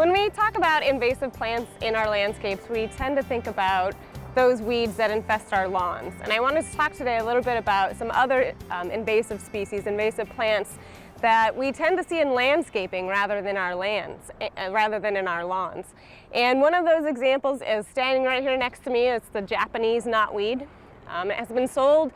When we talk about invasive plants in our landscapes, we tend to think about those weeds that infest our lawns. And I wanted to talk today a little bit about some other invasive species, invasive plants that we tend to see in landscaping rather than in our lawns. And one of those examples is standing right here next to me. It's the Japanese knotweed. It has been sold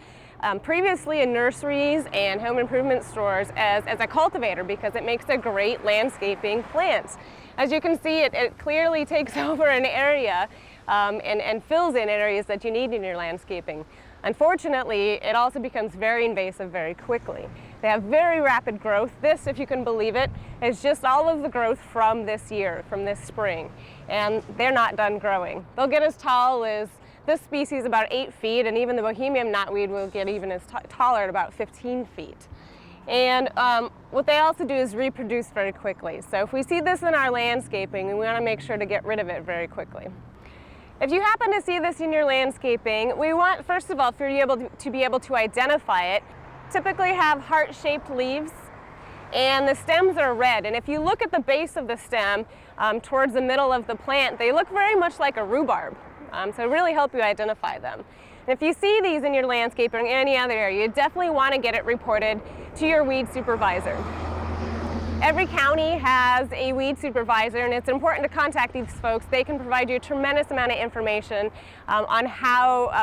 previously in nurseries and home improvement stores as a cultivator because it makes a great landscaping plant. As you can see, it clearly takes over an area and fills in areas that you need in your landscaping. Unfortunately, it also becomes very invasive very quickly. They have very rapid growth. This, if you can believe it, is just all of the growth from this year, from this spring. And they're not done growing. They'll get as tall as this species, about 8 feet, and even the Bohemian knotweed will get even as taller at about 15 feet. And what they also do is reproduce very quickly. So if we see this in our landscaping, we want to make sure to get rid of it very quickly. If you happen to see this in your landscaping, we want, first of all, for you to be able to identify it. Typically have heart-shaped leaves, and the stems are red. And if you look at the base of the stem towards the middle of the plant, they look very much like a rhubarb. So really help you identify them. And if you see these in your landscape or in any other area, you definitely want to get it reported to your weed supervisor. Every county has a weed supervisor, and it's important to contact these folks. They can provide you a tremendous amount of information on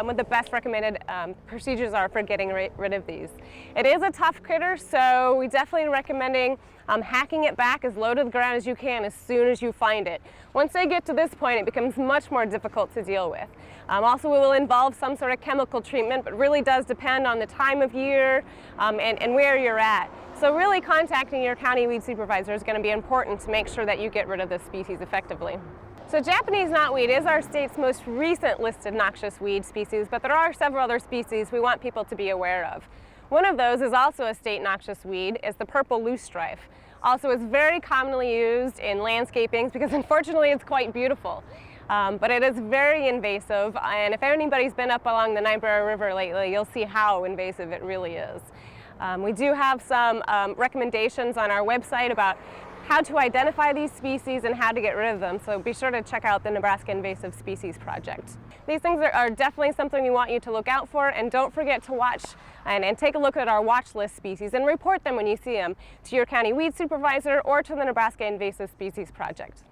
what the best recommended procedures are for getting rid of these. It is a tough critter, so we definitely recommending hacking it back as low to the ground as you can as soon as you find it. Once they get to this point, it becomes much more difficult to deal with. Also, it will involve some sort of chemical treatment, but really does depend on the time of year and where you're at. So really contacting your county weed supervisor is going to be important to make sure that you get rid of this species effectively. So Japanese knotweed is our state's most recent listed noxious weed species, but there are several other species we want people to be aware of. One of those is also a state noxious weed, is the purple loosestrife. Also, it's very commonly used in landscaping because unfortunately it's quite beautiful. But it is very invasive, and if anybody's been up along the Niobrara River lately, you'll see how invasive it really is. We do have some recommendations on our website about how to identify these species and how to get rid of them, so be sure to check out the Nebraska Invasive Species Project. These things are definitely something we want you to look out for, and don't forget to watch and take a look at our watch list species and report them when you see them to your county weed supervisor or to the Nebraska Invasive Species Project.